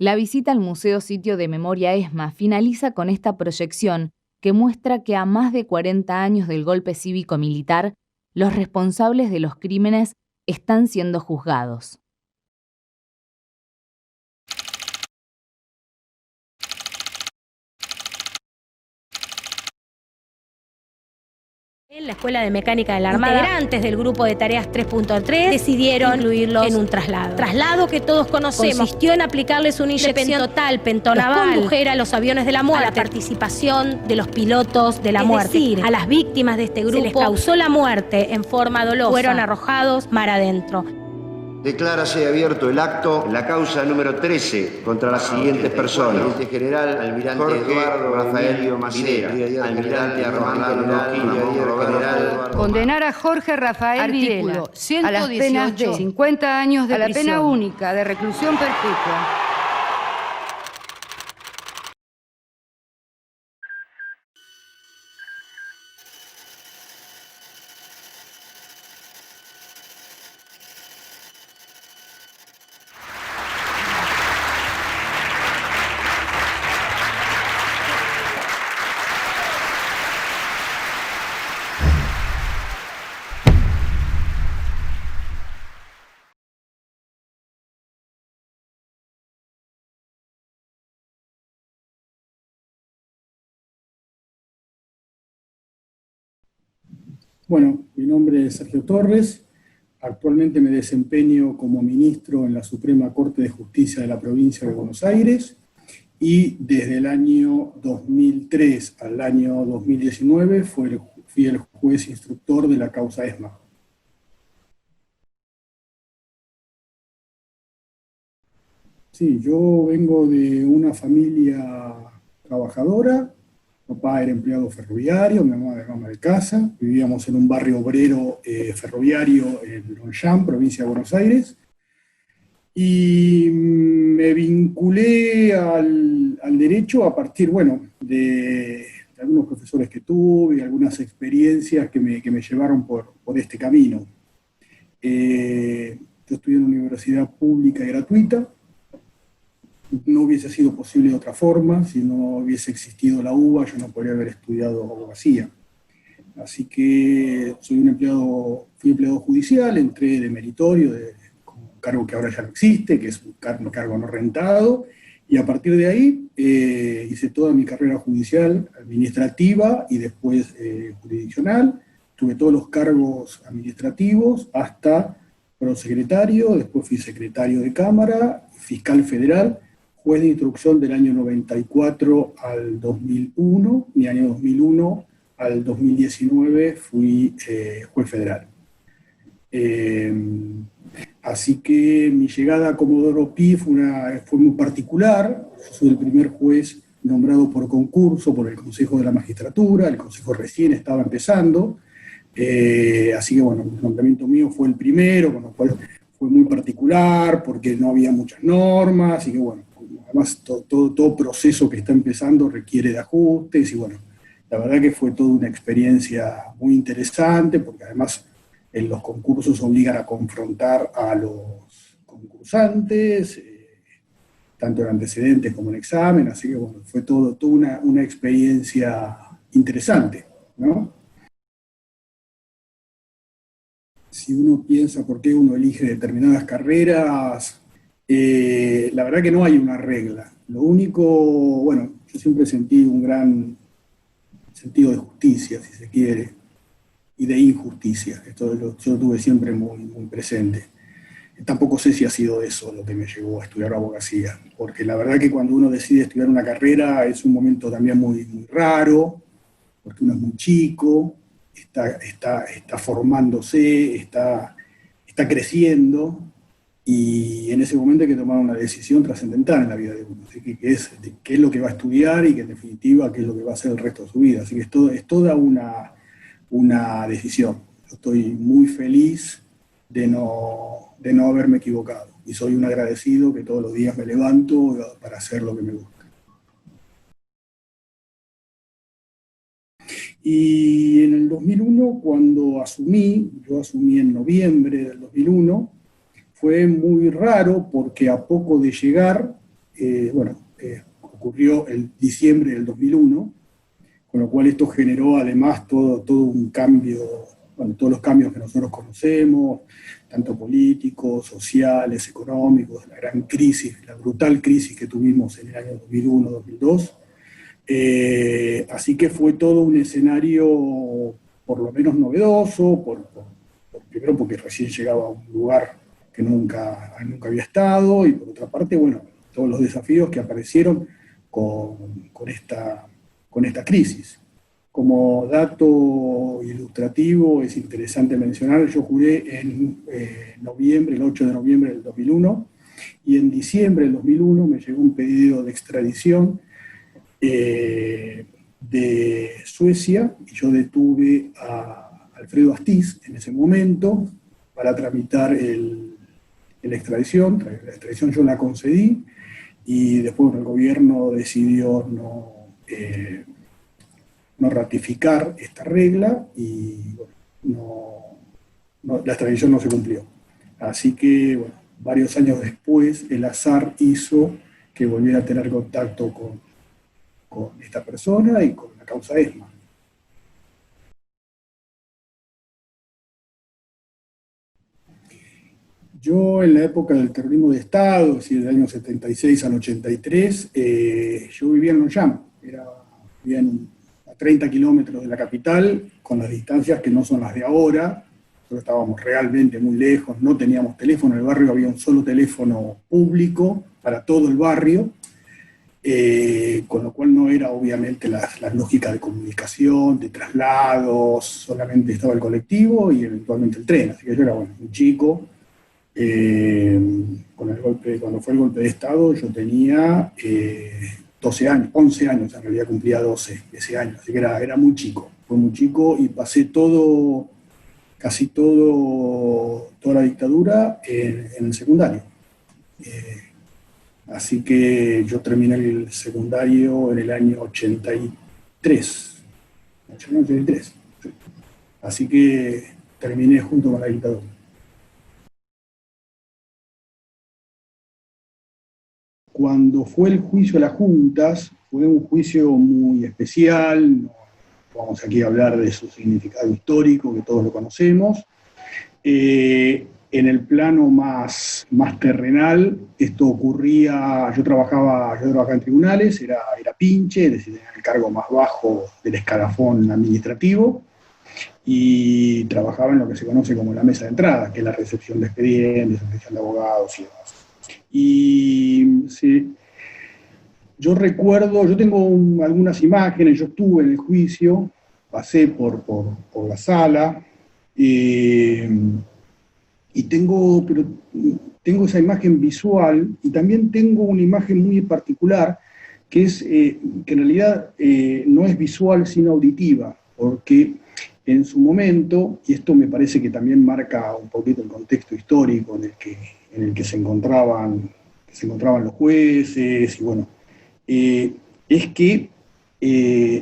La visita al Museo Sitio de Memoria ESMA finaliza con esta proyección que muestra que a más de 40 años del golpe cívico-militar, los responsables de los crímenes están siendo juzgados. En la Escuela de Mecánica de la Armada, integrantes del grupo de tareas 3.3 decidieron incluirlos en un traslado. Traslado que todos conocemos. Consistió en aplicarles una inyección total pentonaval, condujer a los aviones de la muerte, a la participación de los pilotos de la muerte. Es decir, a las víctimas de este grupo se les causó la muerte en forma dolosa. Fueron arrojados mar adentro. Declárase abierto el acto en la causa número 13 contra las siguientes personas: Almirante General Almirante Jorge Eduardo Rafaelio Macera, Almirante Armando General. Condenar a Jorge Rafael Videla a las penas de 50 años de prisión, a la pena única de reclusión perpetua. Bueno, mi nombre es Sergio Torres, actualmente me desempeño como ministro en la Suprema Corte de Justicia de la provincia de Buenos Aires y desde el año 2003 al año 2019 fui el juez instructor de la causa ESMA. Sí, yo vengo de una familia trabajadora. Papá era empleado ferroviario, mi mamá era ama de casa, vivíamos en un barrio obrero ferroviario en Longchamp, provincia de Buenos Aires, y me vinculé al derecho a partir, bueno, de algunos profesores que tuve y algunas experiencias que me llevaron por este camino. Yo estudié en una universidad pública y gratuita. No hubiese sido posible de otra forma. Si no hubiese existido la UBA, yo no podría haber estudiado abogacía. Así que fui empleado judicial, entré de meritorio, con un cargo que ahora ya no existe, que es un cargo no rentado, y a partir de ahí hice toda mi carrera judicial, administrativa y después jurisdiccional. Tuve todos los cargos administrativos hasta prosecretario, después fui secretario de Cámara, fiscal federal, juez de instrucción del año 94 al 2001, y año 2001 al 2019 fui juez federal. Así que mi llegada a Comodoro Pi fue muy particular. Yo soy el primer juez nombrado por concurso por el Consejo de la Magistratura, el Consejo recién estaba empezando, así que bueno, el nombramiento mío fue el primero, con lo cual fue muy particular porque no había muchas normas, y que bueno, además todo proceso que está empezando requiere de ajustes, y bueno, la verdad que fue toda una experiencia muy interesante, porque además en los concursos obligan a confrontar a los concursantes, tanto en antecedentes como en examen, así que bueno, fue toda una experiencia interesante, ¿no? Si uno piensa por qué uno elige determinadas carreras, la verdad que no hay una regla. Lo único, bueno, yo siempre sentí un gran sentido de justicia, si se quiere, y de injusticia. Esto yo lo tuve siempre muy, muy presente. Tampoco sé si ha sido eso lo que me llevó a estudiar abogacía, porque la verdad que cuando uno decide estudiar una carrera es un momento también muy, muy raro, porque uno es muy chico, está formándose, está creciendo, y en ese momento hay que tomar una decisión trascendental en la vida de uno, ¿sí? qué es lo que va a estudiar y que en definitiva qué es lo que va a hacer el resto de su vida. Así que es toda una decisión. Yo estoy muy feliz de no haberme equivocado, y soy un agradecido que todos los días me levanto para hacer lo que me gusta. Y en el 2001, cuando yo asumí en noviembre del 2001, fue muy raro porque a poco de llegar ocurrió en diciembre del 2001, con lo cual esto generó además todo un cambio, todos los cambios que nosotros conocemos, tanto políticos, sociales, económicos, la gran crisis, la brutal crisis que tuvimos en el año 2001-2002. Así que fue todo un escenario por lo menos novedoso, primero porque recién llegaba a un lugar que nunca había estado, y por otra parte, todos los desafíos que aparecieron con esta crisis. Como dato ilustrativo, es interesante mencionar, yo juré en noviembre, el 8 de noviembre del 2001, y en diciembre del 2001 me llegó un pedido de extradición de Suecia, y yo detuve a Alfredo Astiz en ese momento para tramitar la extradición. La extradición yo la concedí, y después el gobierno decidió no ratificar esta regla, y la extradición no se cumplió. Así que, varios años después, el azar hizo que volviera a tener contacto con esta persona y con la causa ESMA. Yo, en la época del terrorismo de Estado, es decir, del año 76 al 83, yo vivía en Longchamp, vivía a 30 kilómetros de la capital, con las distancias que no son las de ahora. Nosotros estábamos realmente muy lejos, no teníamos teléfono, en el barrio había un solo teléfono público para todo el barrio, con lo cual no era obviamente las lógicas de comunicación, de traslados, solamente estaba el colectivo y eventualmente el tren. Así que yo era un chico. Cuando fue el golpe de Estado, yo tenía 12 años, 11 años, en realidad cumplía 12 ese año, así que era muy chico, fue muy chico, y pasé casi toda la dictadura en el secundario. Así que yo terminé el secundario en el año 83. Así que terminé junto con la dictadura. Cuando fue el juicio de las juntas, fue un juicio muy especial, no vamos aquí a hablar de su significado histórico, que todos lo conocemos. En el plano más terrenal, esto ocurría, yo trabajaba en tribunales, era pinche, es decir, tenía el cargo más bajo del escalafón administrativo, y trabajaba en lo que se conoce como la mesa de entrada, que es la recepción de expedientes, recepción de abogados y demás. Y sí, yo recuerdo, yo tengo algunas imágenes, yo estuve en el juicio, pasé por la sala, y tengo esa imagen visual, y también tengo una imagen muy particular, que es que en realidad no es visual sino auditiva, porque en su momento, y esto me parece que también marca un poquito el contexto histórico en el que se encontraban los jueces, y es que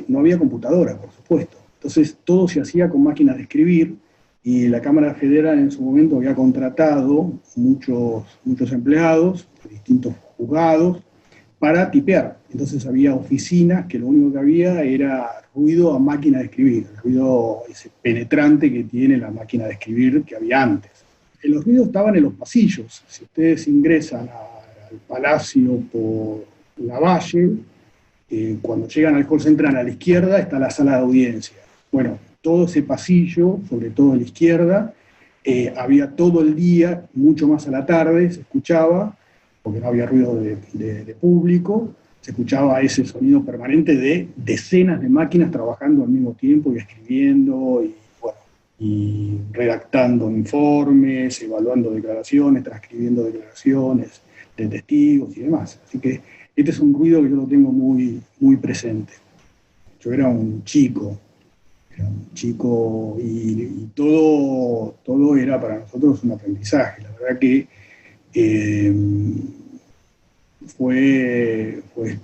no había computadora, por supuesto. Entonces todo se hacía con máquinas de escribir, y la Cámara Federal en su momento había contratado muchos empleados de distintos juzgados para tipear. Entonces había oficinas que lo único que había era ruido a máquina de escribir, el ruido ese penetrante que tiene la máquina de escribir que había antes. Los ruidos estaban en los pasillos. Si ustedes ingresan al Palacio por Lavalle, cuando llegan al hall central a la izquierda está la sala de audiencia. Bueno, todo ese pasillo, sobre todo a la izquierda, había todo el día, mucho más a la tarde, se escuchaba, porque no había ruido de público, se escuchaba ese sonido permanente de decenas de máquinas trabajando al mismo tiempo y escribiendo, y redactando informes, evaluando declaraciones, transcribiendo declaraciones de testigos y demás. Así que este es un ruido que yo lo tengo muy, muy presente. Yo era un chico, y todo era para nosotros un aprendizaje. La verdad que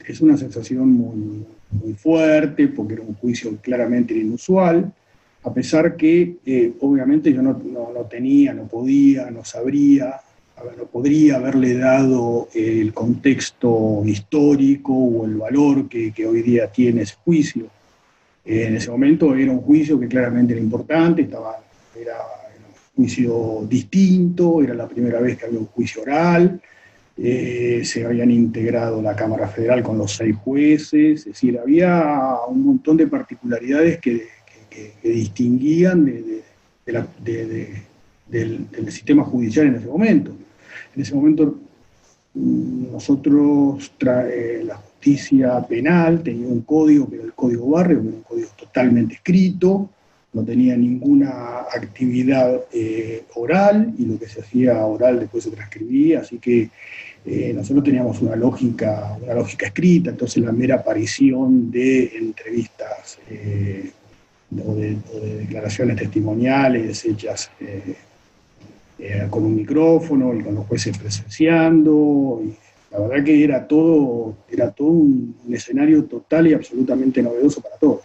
es una sensación muy, muy fuerte, porque era un juicio claramente inusual, a pesar que obviamente yo no tenía, no podía, no sabría no podría haberle dado el contexto histórico o el valor que hoy día tiene ese juicio. En ese momento era un juicio que claramente era importante, era un juicio distinto, era la primera vez que había un juicio oral, se habían integrado la Cámara Federal con los 6 jueces, es decir, había un montón de particularidades que distinguían del sistema judicial en ese momento. En ese momento nosotros, la justicia penal tenía un código, que era el Código Barrio, que era un código totalmente escrito, no tenía ninguna actividad oral, y lo que se hacía oral después se transcribía, así que nosotros teníamos una lógica escrita, entonces la mera aparición de entrevistas o de declaraciones testimoniales hechas con un micrófono y con los jueces presenciando, y la verdad que era todo un escenario total y absolutamente novedoso para todos.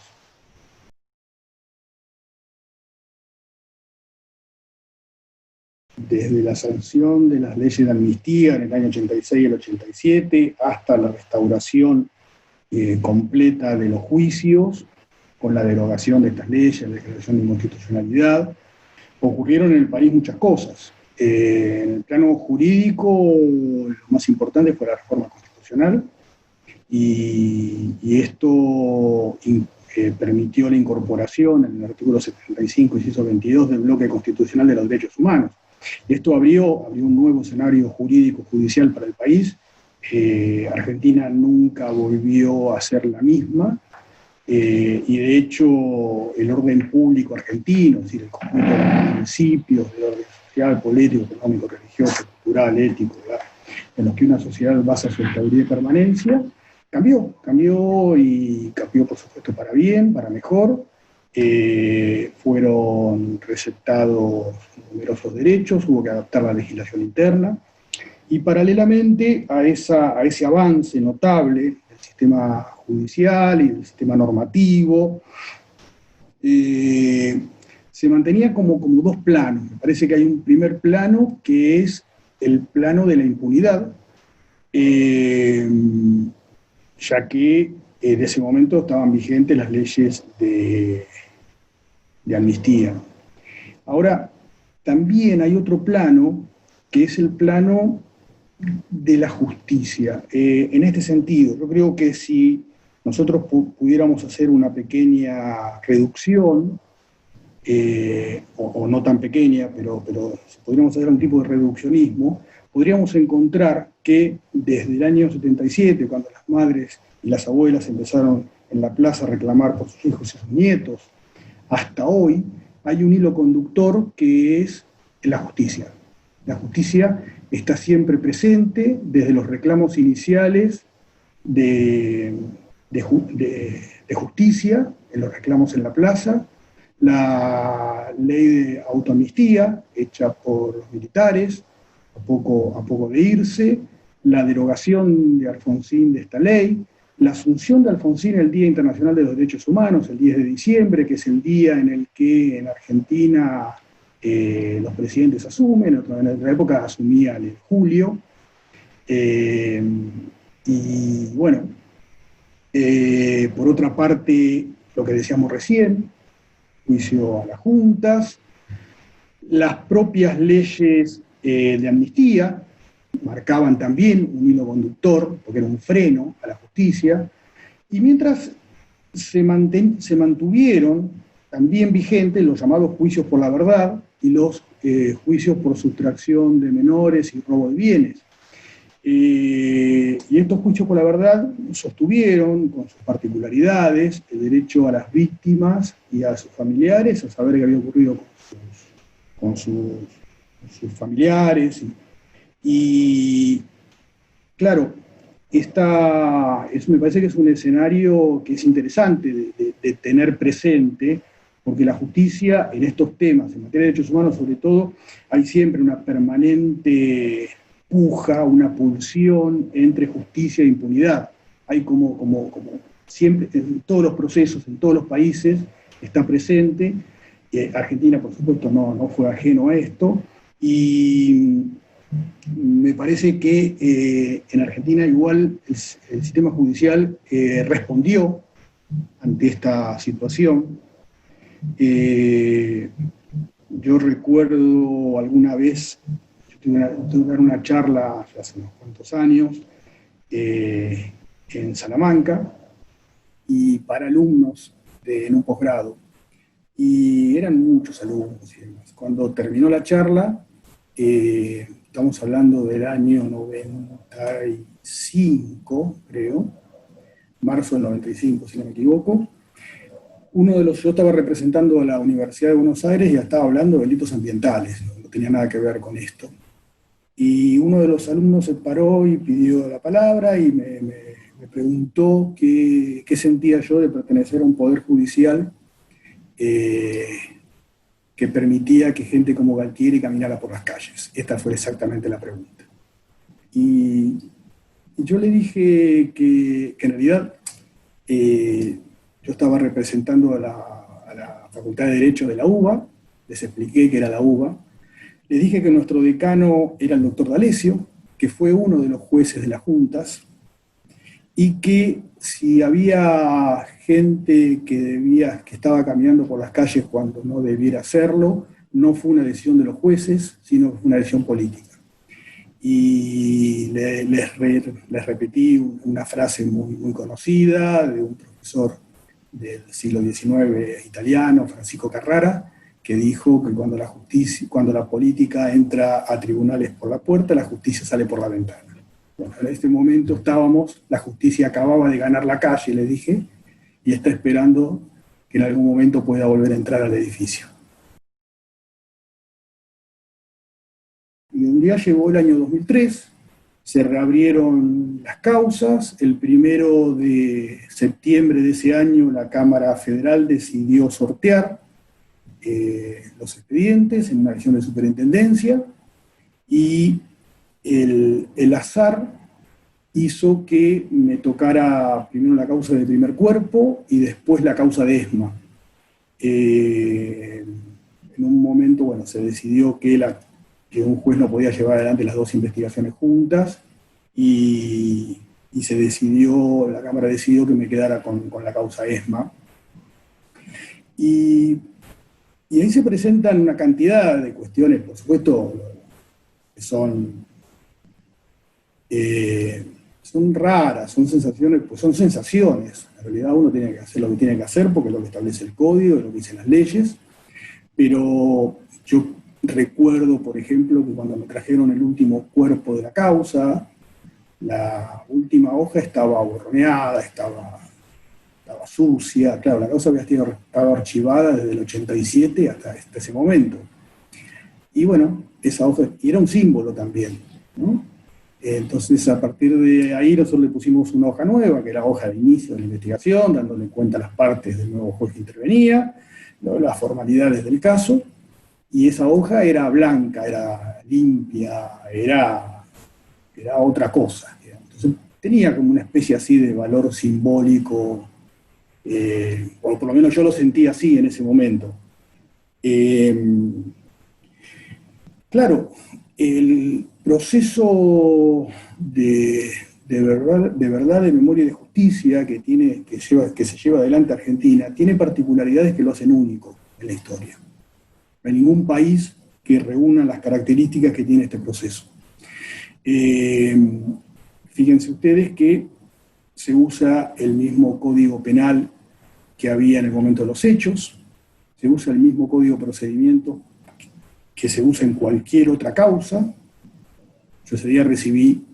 Desde la sanción de las leyes de amnistía en el año 86 y el 87, hasta la restauración completa de los juicios, con la derogación de estas leyes, la declaración de inconstitucionalidad, ocurrieron en el país muchas cosas. En el plano jurídico, lo más importante fue la reforma constitucional, y esto permitió la incorporación en el artículo 75, inciso 22, del bloque constitucional de los derechos humanos. Esto abrió un nuevo escenario jurídico judicial para el país. Argentina nunca volvió a ser la misma, y de hecho el orden público argentino, es decir, el conjunto de los principios del orden social, político, económico, religioso, cultural, ético, ¿verdad?, en los que una sociedad basa su estabilidad y permanencia, cambió por supuesto para bien, para mejor. Fueron receptados numerosos derechos, hubo que adaptar la legislación interna, y paralelamente a ese avance notable del sistema judicial y del sistema normativo, se mantenía como 2 planos. Me parece que hay un primer plano que es el plano de la impunidad, ya que en ese momento estaban vigentes las leyes de amnistía. Ahora, también hay otro plano, que es el plano de la justicia. En este sentido, yo creo que si nosotros pudiéramos hacer una pequeña reducción, o no tan pequeña, pero si pudiéramos hacer un tipo de reduccionismo, podríamos encontrar que desde el año 77, cuando las madres y las abuelas empezaron en la plaza a reclamar por sus hijos y sus nietos, hasta hoy hay un hilo conductor que es la justicia. La justicia está siempre presente desde los reclamos iniciales de justicia, en los reclamos en la plaza, la ley de autoamnistía hecha por los militares a poco de irse, la derogación de Alfonsín de esta ley, la asunción de Alfonsín el Día Internacional de los Derechos Humanos, el 10 de diciembre, que es el día en el que en Argentina los presidentes asumen, en otra época asumía el julio, y bueno, por otra parte, lo que decíamos recién, juicio a las juntas, las propias leyes de amnistía marcaban también un hilo conductor, porque era un freno a la justicia, y mientras se mantuvieron también vigentes los llamados juicios por la verdad y los juicios por sustracción de menores y robo de bienes. Y estos juicios por la verdad sostuvieron, con sus particularidades, el derecho a las víctimas y a sus familiares a saber qué había ocurrido con sus familiares. Y claro, eso me parece que es un escenario que es interesante de tener presente, porque la justicia en estos temas, en materia de derechos humanos sobre todo, hay siempre una permanente puja, una pulsión entre justicia e impunidad. Hay como siempre, en todos los procesos, en todos los países, está presente. Argentina, por supuesto, no fue ajeno a esto. Y parece que en Argentina igual el sistema judicial respondió ante esta situación. Yo recuerdo alguna vez, yo tuve una charla hace unos cuantos años en Salamanca, y para alumnos en un posgrado, y eran muchos alumnos y demás. Cuando terminó la charla, estamos hablando del año 95, creo, marzo del 95, si no me equivoco. Yo estaba representando a la Universidad de Buenos Aires y estaba hablando de delitos ambientales, no tenía nada que ver con esto. Y uno de los alumnos se paró y pidió la palabra y me preguntó qué sentía yo de pertenecer a un poder judicial que permitía que gente como Galtieri caminara por las calles. Esta fue exactamente la pregunta. Y yo le dije que en realidad yo estaba representando a la Facultad de Derecho de la UBA, les expliqué que era la UBA, les dije que nuestro decano era el doctor D'Alessio, que fue uno de los jueces de las juntas, y que si había gente que estaba caminando por las calles cuando no debiera hacerlo, no fue una decisión de los jueces, sino fue una decisión política. Y les repetí una frase muy conocida de un profesor del siglo XIX italiano, Francisco Carrara, que dijo que cuando la política entra a tribunales por la puerta, la justicia sale por la ventana. Bueno, en este momento la justicia acababa de ganar la calle, le dije, y está esperando que en algún momento pueda volver a entrar al edificio. Y un día llegó el año 2003, se reabrieron las causas. El 1 de septiembre de ese año la Cámara Federal decidió sortear los expedientes en una decisión de superintendencia, y el azar hizo que me tocara primero la causa de primer cuerpo y después la causa de ESMA. En un momento, bueno, se decidió que un juez no podía llevar adelante las dos investigaciones juntas, y la Cámara decidió que me quedara con la causa ESMA. Y ahí se presentan una cantidad de cuestiones, por supuesto, que son raras, son sensaciones, pues son sensaciones. En realidad uno tiene que hacer lo que tiene que hacer porque es lo que establece el código, es lo que dicen las leyes, pero yo recuerdo, por ejemplo, que cuando me trajeron el último cuerpo de la causa, la última hoja estaba borroneada, estaba sucia. Claro, la causa había estado archivada desde el 87 hasta ese momento. Y bueno, esa hoja era un símbolo también, ¿no? Entonces, a partir de ahí nosotros le pusimos una hoja nueva, que era hoja de inicio de la investigación, dándole cuenta a las partes del nuevo juez que intervenía, ¿no?, las formalidades del caso, y esa hoja era blanca, era limpia, era otra cosa. Entonces, tenía como una especie así de valor simbólico, o por lo menos yo lo sentí así en ese momento. Claro, el proceso de verdad, de memoria y de justicia que se lleva adelante Argentina tiene particularidades que lo hacen único en la historia. No hay ningún país que reúna las características que tiene este proceso. Fíjense ustedes que se usa el mismo código penal que había en el momento de los hechos, se usa el mismo código de procedimiento que se usa en cualquier otra causa. Yo ese día recibí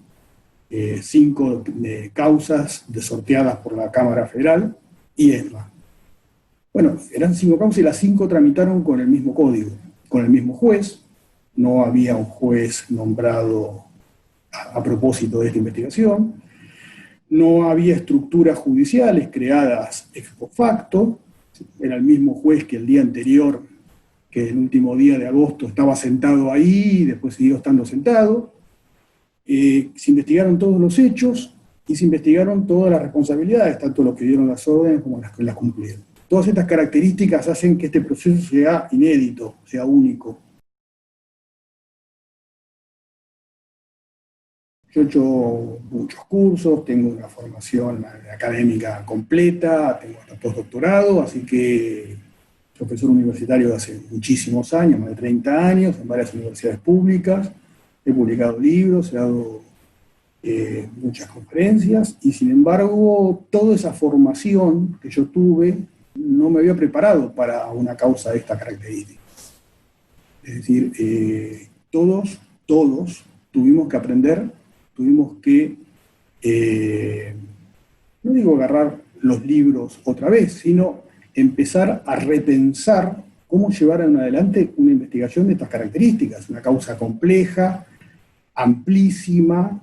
5 causas sorteadas por la Cámara Federal y ESMA. Bueno, eran 5 causas y las 5 tramitaron con el mismo código, con el mismo juez. No había un juez nombrado a propósito de esta investigación. No había estructuras judiciales creadas ex post facto. Era el mismo juez que el día anterior, que el último día de agosto estaba sentado ahí y después siguió estando sentado. Se investigaron todos los hechos y se investigaron todas las responsabilidades, tanto los que dieron las órdenes como las que las cumplieron. Todas estas características hacen que este proceso sea inédito, sea único. Yo he hecho muchos cursos, tengo una formación académica completa, tengo hasta postdoctorado, así que profesor universitario de hace muchísimos años, más de 30 años, en varias universidades públicas, he publicado libros, he dado muchas conferencias, y sin embargo, toda esa formación que yo tuve no me había preparado para una causa de esta característica. Es decir, todos tuvimos que aprender, tuvimos que, no digo agarrar los libros otra vez, sino empezar a repensar cómo llevar adelante una investigación de estas características, una causa compleja, amplísima,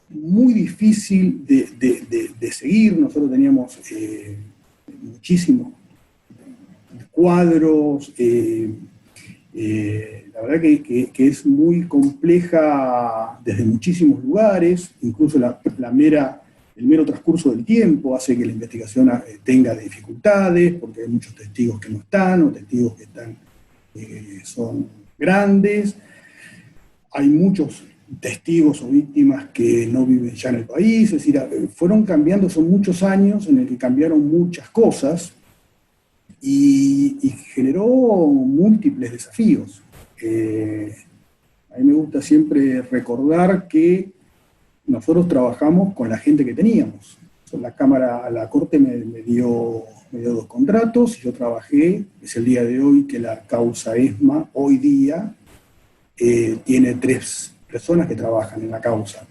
muy difícil de seguir. Nosotros teníamos muchísimos cuadros, la verdad que es muy compleja desde muchísimos lugares, incluso el mero transcurso del tiempo hace que la investigación tenga dificultades, porque hay muchos testigos que no están, o testigos que están, son grandes, hay muchos testigos o víctimas que no viven ya en el país, es decir, fueron cambiando, son muchos años en el que cambiaron muchas cosas, y generó múltiples desafíos. A mí me gusta siempre recordar que nosotros trabajamos con la gente que teníamos. La Corte me dio 2 contratos, y yo trabajé, es el día de hoy que la causa ESMA, hoy día, tiene 3 personas que trabajan en la causa,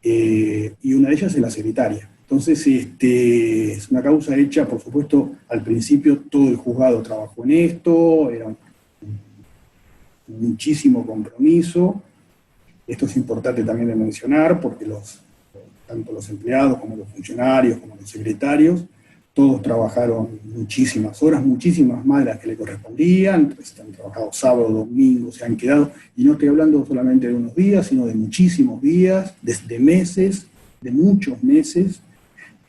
y una de ellas es la secretaria. Entonces, es una causa hecha, por supuesto, al principio todo el juzgado trabajó en esto, era muchísimo compromiso. Esto es importante también de mencionar, porque tanto los empleados como los funcionarios, como los secretarios, todos trabajaron muchísimas horas, muchísimas más de las que le correspondían, han trabajado sábado, domingo, se han quedado, y no estoy hablando solamente de unos días, sino de muchísimos días, de meses, de muchos meses.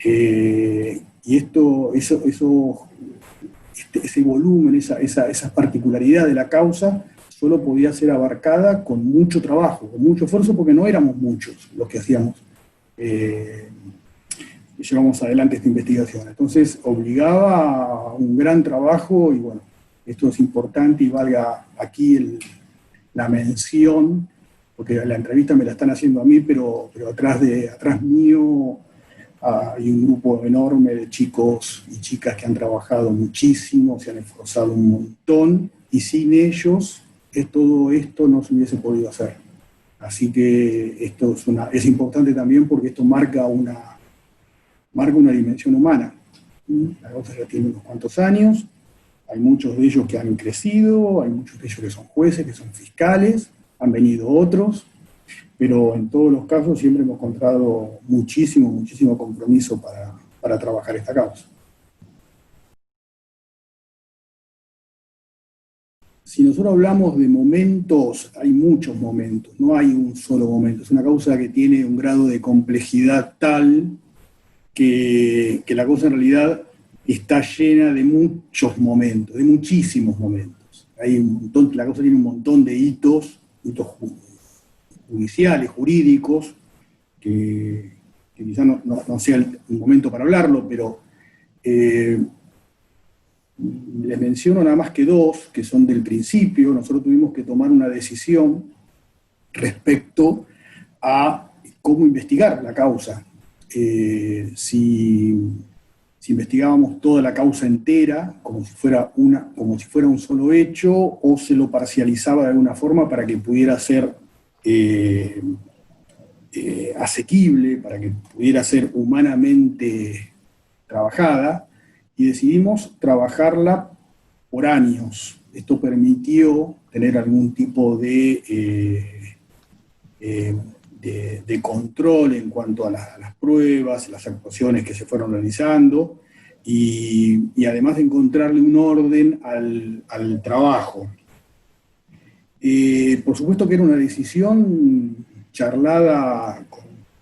Y ese volumen, esa particularidad de la causa, solo podía ser abarcada con mucho trabajo, con mucho esfuerzo, porque no éramos muchos los que hacíamos, llevamos adelante esta investigación. Entonces obligaba a un gran trabajo, y bueno, esto es importante, y valga aquí la mención, porque la entrevista me la están haciendo a mí, pero atrás mío hay un grupo enorme de chicos y chicas que han trabajado muchísimo, se han esforzado un montón, y sin ellos todo esto no se hubiese podido hacer. Así que esto es importante también, porque esto marca una dimensión humana. La causa ya tiene unos cuantos años, hay muchos de ellos que han crecido, hay muchos de ellos que son jueces, que son fiscales, han venido otros, pero en todos los casos siempre hemos encontrado muchísimo compromiso para trabajar esta causa. Si nosotros hablamos de momentos, hay muchos momentos, no hay un solo momento. Es una causa que tiene un grado de complejidad tal que la causa en realidad está llena de muchos momentos, de muchísimos momentos. La causa tiene un montón de hitos judiciales, jurídicos, que quizás no sea el momento para hablarlo, pero les menciono nada más que 2, que son del principio. Nosotros tuvimos que tomar una decisión respecto a cómo investigar la causa. Si investigábamos toda la causa entera, como si fuera un solo hecho, o se lo parcializaba de alguna forma para que pudiera ser asequible, para que pudiera ser humanamente trabajada, y decidimos trabajarla por años. Esto permitió tener algún tipo de control en cuanto a las pruebas, las actuaciones que se fueron realizando, y además de encontrarle un orden al trabajo. Por supuesto que era una decisión charlada,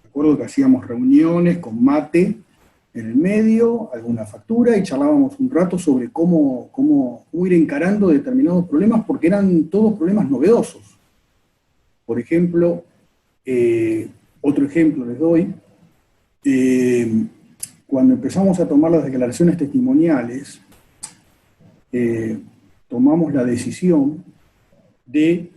recuerdo que hacíamos reuniones con mate en el medio, alguna factura, y charlábamos un rato sobre cómo ir encarando determinados problemas, porque eran todos problemas novedosos. Por ejemplo, Otro ejemplo les doy. Cuando empezamos a tomar las declaraciones testimoniales, tomamos la decisión de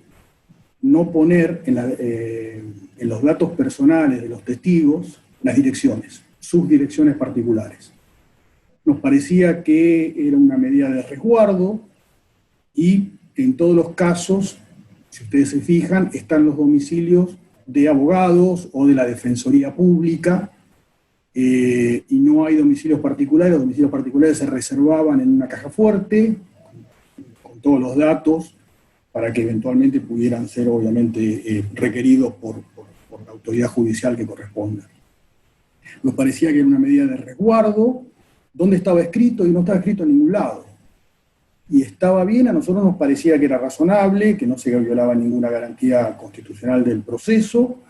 no poner en los datos personales de los testigos las direcciones, sus direcciones particulares. Nos parecía que era una medida de resguardo y en todos los casos, si ustedes se fijan, están los domicilios de abogados o de la Defensoría Pública, y no hay domicilios particulares. Los domicilios particulares se reservaban en una caja fuerte, con todos los datos, para que eventualmente pudieran ser, obviamente, requeridos por la autoridad judicial que corresponda. Nos parecía que era una medida de resguardo, donde estaba escrito y no estaba escrito en ningún lado. Y estaba bien, a nosotros nos parecía que era razonable, que no se violaba ninguna garantía constitucional del proceso,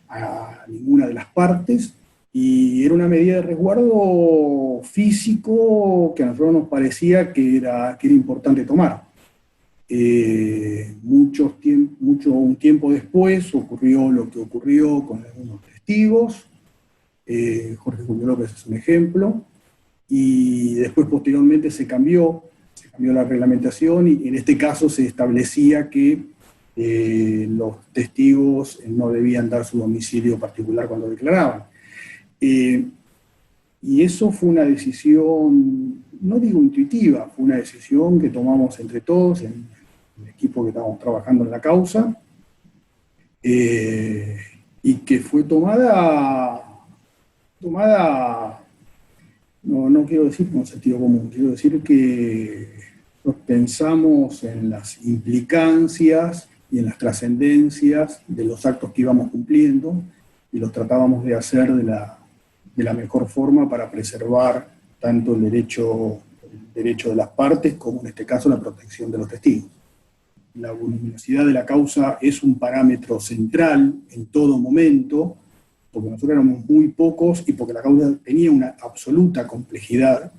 a ninguna de las partes, y era una medida de resguardo físico que a nosotros nos parecía que era importante tomar. Un tiempo después ocurrió lo que ocurrió con algunos testigos. Jorge Julio López es un ejemplo, y después posteriormente se cambió la reglamentación, y en este caso se establecía que los testigos no debían dar su domicilio particular cuando declaraban. Y eso fue una decisión, no digo intuitiva, fue una decisión que tomamos entre todos, en el equipo que estábamos trabajando en la causa, y que fue tomada, no quiero decir con sentido común, quiero decir que nos pensamos en las implicancias y en las trascendencias de los actos que íbamos cumpliendo, y los tratábamos de hacer de la mejor forma para preservar tanto el derecho de las partes como, en este caso, la protección de los testigos. La voluminosidad de la causa es un parámetro central en todo momento, porque nosotros éramos muy pocos y porque la causa tenía una absoluta complejidad,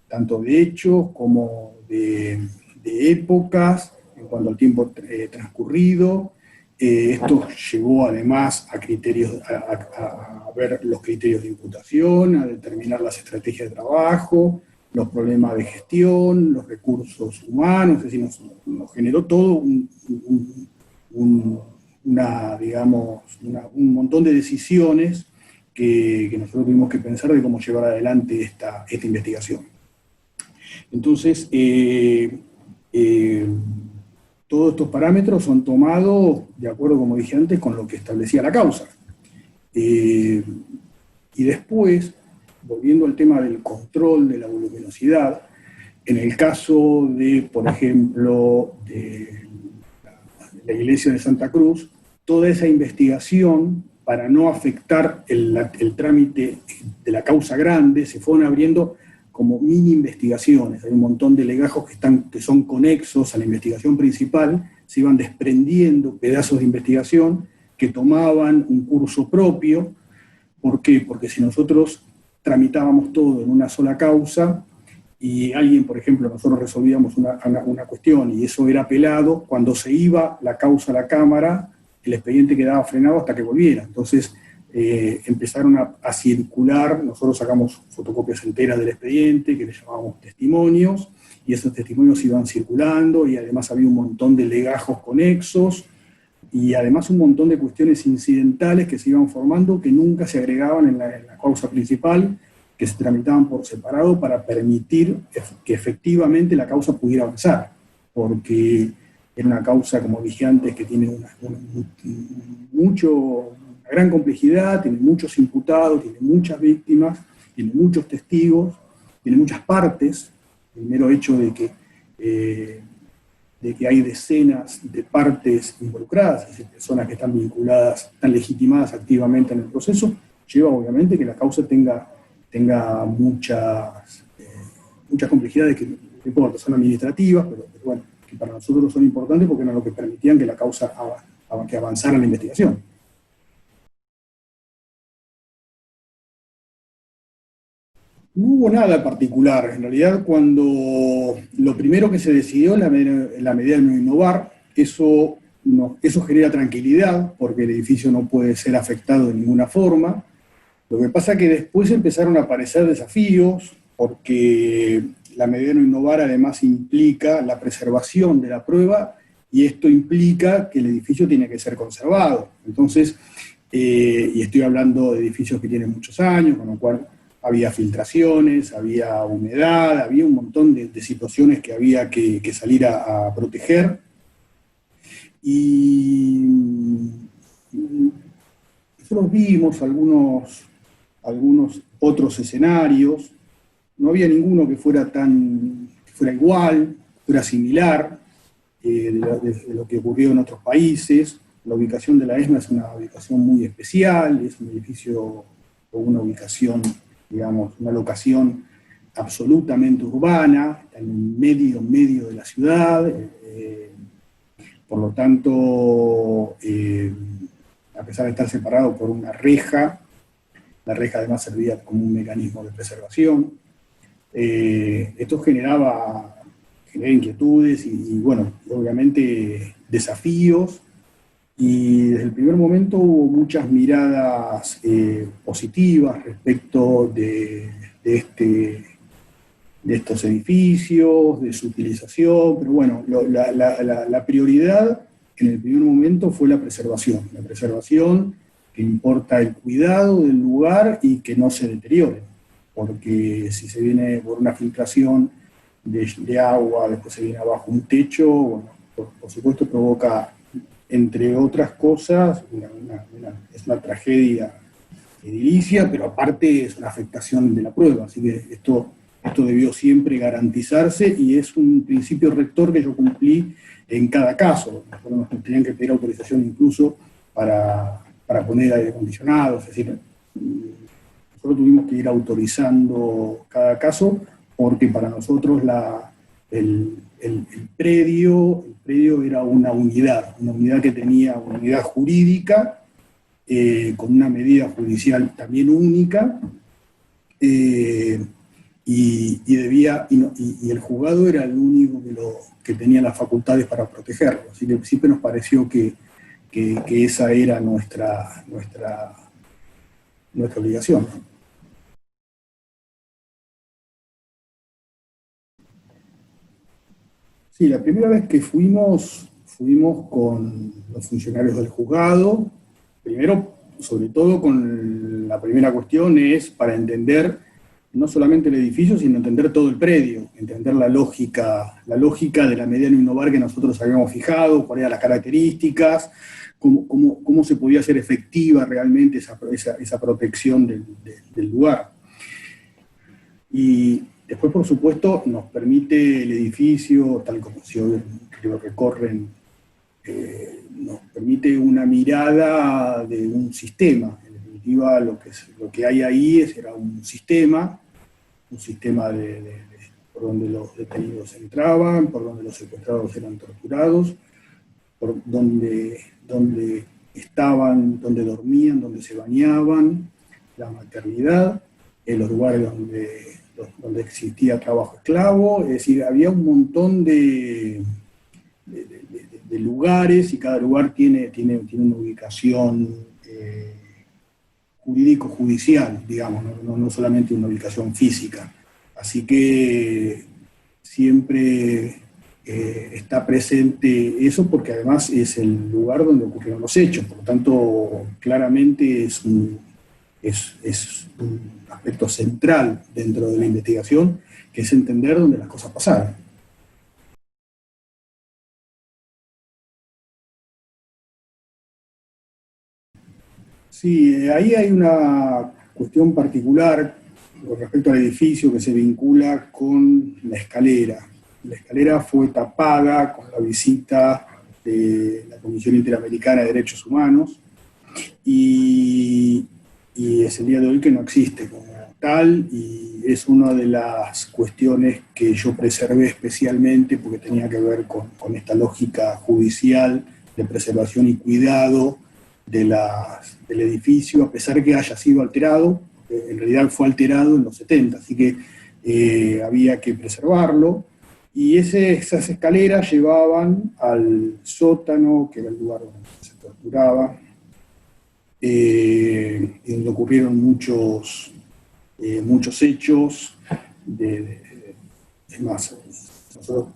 tanto de hechos como de épocas, en cuanto al tiempo transcurrido. Esto llevó además a ver los criterios de imputación, a determinar las estrategias de trabajo, los problemas de gestión, los recursos humanos. Es decir, nos generó todo un montón de decisiones que nosotros tuvimos que pensar de cómo llevar adelante esta investigación. Entonces, todos estos parámetros son tomados de acuerdo, como dije antes, con lo que establecía la causa. Y después, volviendo al tema del control de la voluminosidad, en el caso de, por ejemplo, de la iglesia de Santa Cruz, toda esa investigación, para no afectar el trámite de la causa grande, se fueron abriendo como mini investigaciones. Hay un montón de legajos que son conexos a la investigación principal, se iban desprendiendo pedazos de investigación que tomaban un curso propio. ¿Por qué? Porque si nosotros tramitábamos todo en una sola causa, y alguien, por ejemplo, nosotros resolvíamos una cuestión y eso era apelado, cuando se iba la causa a la Cámara, el expediente quedaba frenado hasta que volviera. Entonces empezaron a circular, nosotros sacamos fotocopias enteras del expediente, que le llamábamos testimonios, y esos testimonios iban circulando, y además había un montón de legajos conexos, y además un montón de cuestiones incidentales que se iban formando, que nunca se agregaban en la causa principal, que se tramitaban por separado para permitir que efectivamente la causa pudiera avanzar, porque era una causa, como dije antes, que tiene una gran complejidad, tiene muchos imputados, tiene muchas víctimas, tiene muchos testigos, tiene muchas partes. El mero hecho de que hay decenas de partes involucradas, es decir, personas que están vinculadas, están legitimadas activamente en el proceso, lleva obviamente que la causa tenga muchas complejidades que son administrativas, pero bueno, que para nosotros son importantes porque eran lo que permitían que la causa que avanzara la investigación. No hubo nada particular. En realidad, cuando lo primero que se decidió, la medida de no innovar, eso eso genera tranquilidad, porque el edificio no puede ser afectado de ninguna forma. Lo que pasa es que después empezaron a aparecer desafíos, porque la medida de no innovar además implica la preservación de la prueba, y esto implica que el edificio tiene que ser conservado. Entonces, y estoy hablando de edificios que tienen muchos años, con lo cual había filtraciones, había humedad, había un montón de situaciones que había que salir a proteger. Y nosotros vimos algunos otros escenarios. No había ninguno que fuera igual, fuera similar de lo que ocurrió en otros países. La ubicación de la ESMA es una ubicación muy especial, es un edificio con una ubicación, digamos, una locación absolutamente urbana, está en medio de la ciudad. Por lo tanto, a pesar de estar separado por una reja, la reja además servía como un mecanismo de preservación. Esto genera inquietudes y bueno, obviamente desafíos, y desde el primer momento hubo muchas miradas positivas respecto de estos edificios, de su utilización, pero bueno, la prioridad en el primer momento fue la preservación que importa el cuidado del lugar y que no se deteriore, porque si se viene por una filtración de agua, después se viene abajo un techo, bueno, por supuesto provoca, entre otras cosas, es una tragedia edilicia, pero aparte es una afectación de la prueba, así que esto debió siempre garantizarse, y es un principio rector que yo cumplí en cada caso. Nos tenían que pedir autorización incluso para poner aire acondicionado, es decir, nosotros tuvimos que ir autorizando cada caso, porque para nosotros el predio era una unidad que tenía una unidad jurídica, con una medida judicial también única, y el juzgado era el único que tenía las facultades para protegerlo. Así que siempre nos pareció que esa era nuestra obligación. Sí, la primera vez que fuimos con los funcionarios del juzgado. Primero, sobre todo, con la primera cuestión es para entender no solamente el edificio, sino entender todo el predio, entender la lógica de la medida no innovar que nosotros habíamos fijado, cuáles eran las características, cómo se podía hacer efectiva realmente esa protección del lugar. Y después, por supuesto, nos permite el edificio, tal como si hoy lo recorren, nos permite una mirada de un sistema. En definitiva, lo que hay ahí era un sistema por donde los detenidos entraban, por donde los secuestrados eran torturados, por donde estaban, donde dormían, donde se bañaban, la maternidad, en los lugares donde existía trabajo esclavo. Es decir, había un montón de lugares, y cada lugar tiene una ubicación jurídico-judicial, digamos, no solamente una ubicación física. Así que siempre está presente eso, porque además es el lugar donde ocurrieron los hechos. Por lo tanto, claramente es un aspecto central dentro de la investigación, que es entender dónde las cosas pasaron. Sí, ahí hay una cuestión particular con respecto al edificio que se vincula con la escalera. La escalera fue tapada con la visita de la Comisión Interamericana de Derechos Humanos, y es el día de hoy que no existe como tal, y es una de las cuestiones que yo preservé especialmente porque tenía que ver con esta lógica judicial de preservación y cuidado del edificio, a pesar de que haya sido alterado. En realidad fue alterado en los 70, así que había que preservarlo, Y esas escaleras llevaban al sótano, que era el lugar donde se torturaba, donde ocurrieron muchos hechos. Es más, nosotros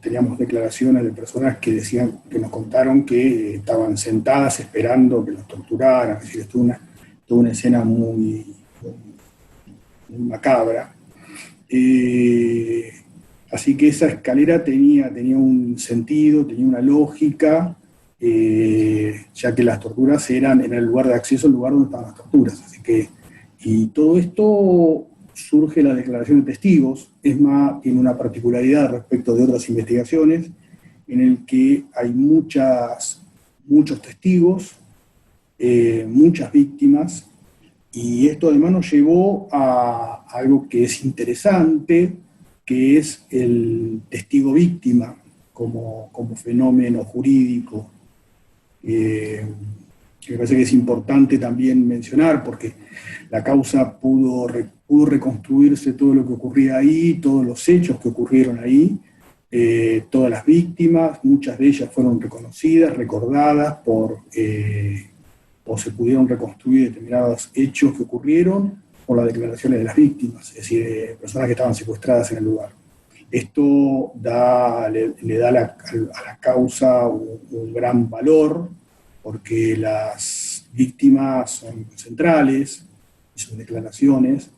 teníamos declaraciones de personas que decían, que nos contaron que estaban sentadas esperando que los torturaran. Es decir, es toda una escena muy macabra. Así que esa escalera tenía un sentido, tenía una lógica, ya que las torturas eran en el lugar de acceso, el lugar donde estaban las torturas. Así que, y todo esto surge de la declaración de testigos. ESMA tiene una particularidad respecto de otras investigaciones, en el que hay muchos testigos, muchas víctimas, y esto además nos llevó a algo que es interesante, que es el testigo víctima como fenómeno jurídico, que me parece que es importante también mencionar, porque la causa pudo reconstruirse todo lo que ocurría ahí, todos los hechos que ocurrieron ahí, todas las víctimas, muchas de ellas fueron reconocidas, recordadas, o se pudieron reconstruir determinados hechos que ocurrieron por las declaraciones de las víctimas, es decir, de personas que estaban secuestradas en el lugar. Esto le da a la causa un gran valor, porque las víctimas son centrales, y sus declaraciones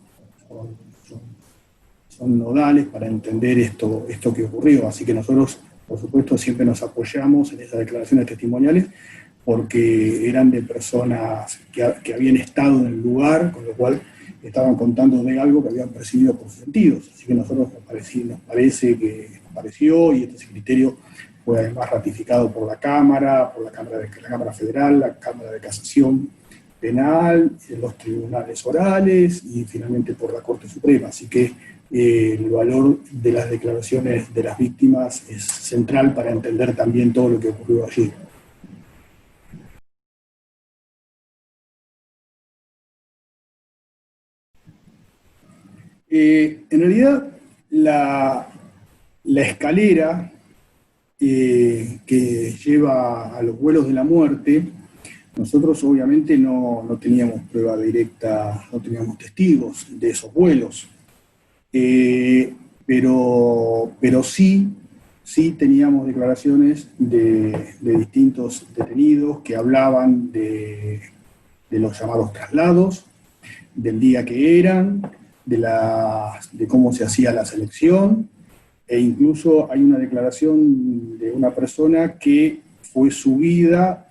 son nodales para entender esto que ocurrió. Así que nosotros, por supuesto, siempre nos apoyamos en esas declaraciones testimoniales, porque eran de personas que habían estado en el lugar, con lo cual estaban contando de algo que habían percibido por sus sentidos. Así que nosotros nos pareció, y este criterio fue además ratificado por la Cámara Federal, la Cámara de Casación Penal, los tribunales orales y finalmente por la Corte Suprema. Así que el valor de las declaraciones de las víctimas es central para entender también todo lo que ocurrió allí. En realidad, la escalera que lleva a los vuelos de la muerte, nosotros obviamente no teníamos prueba directa, no teníamos testigos de esos vuelos, pero sí teníamos declaraciones de distintos detenidos que hablaban de los llamados traslados, del día que eran, de cómo se hacía la selección, e incluso hay una declaración de una persona que fue subida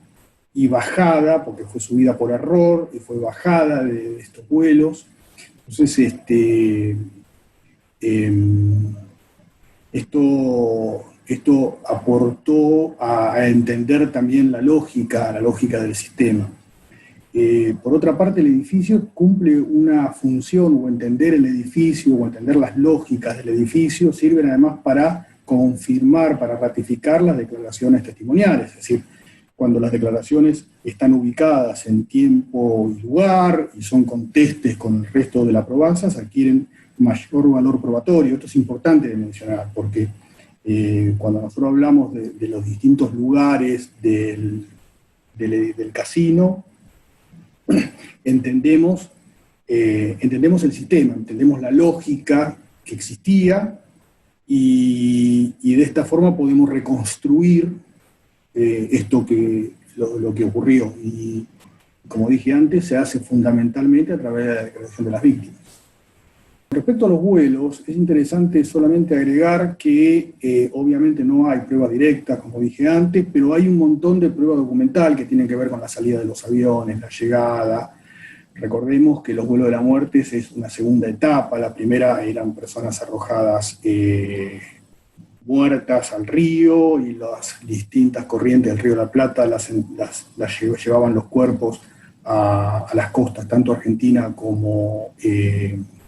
y bajada, porque fue subida por error y fue bajada de estos vuelos. Entonces, esto aportó a entender también la lógica del sistema. Por otra parte, el edificio cumple una función, o entender el edificio, o entender las lógicas del edificio, sirven además para confirmar, para ratificar las declaraciones testimoniales. Es decir, cuando las declaraciones están ubicadas en tiempo y lugar, y son contestes con el resto de la probanza, adquieren mayor valor probatorio. Esto es importante de mencionar, porque cuando nosotros hablamos de los distintos lugares del casino, entendemos el sistema, entendemos la lógica que existía, y de esta forma podemos reconstruir lo que ocurrió. Y como dije antes, se hace fundamentalmente a través de la declaración de las víctimas. Respecto a los vuelos, es interesante solamente agregar que obviamente no hay prueba directa, como dije antes, pero hay un montón de prueba documental que tienen que ver con la salida de los aviones, la llegada. Recordemos que los vuelos de la muerte es una segunda etapa. La primera eran personas arrojadas muertas al río, y las distintas corrientes del río de la Plata las llevaban los cuerpos a las costas, tanto argentina como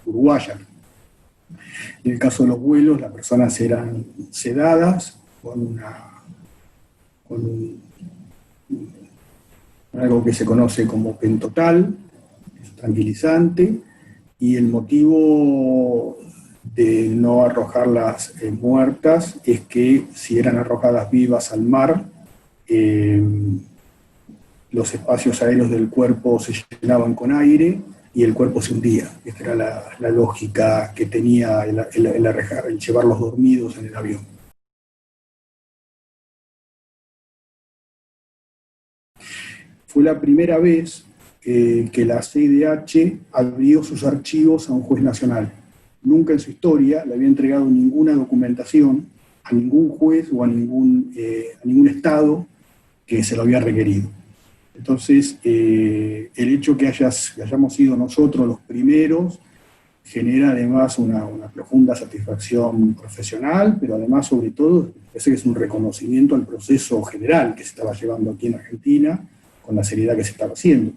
uruguaya. En el caso de los vuelos, las personas eran sedadas con algo que se conoce como pentotal, tranquilizante, y el motivo de no arrojarlas muertas es que si eran arrojadas vivas al mar, los espacios aéreos del cuerpo se llenaban con aire y el cuerpo se hundía. Esta era la lógica que tenía el llevarlos dormidos en el avión. Fue la primera vez que la CIDH abrió sus archivos a un juez nacional. Nunca en su historia le había entregado ninguna documentación a ningún juez o a ningún estado que se lo había requerido. Entonces, el hecho que hayamos sido nosotros los primeros genera además una profunda satisfacción profesional, pero además, sobre todo, parece que es un reconocimiento al proceso general que se estaba llevando aquí en Argentina, con la seriedad que se estaba haciendo.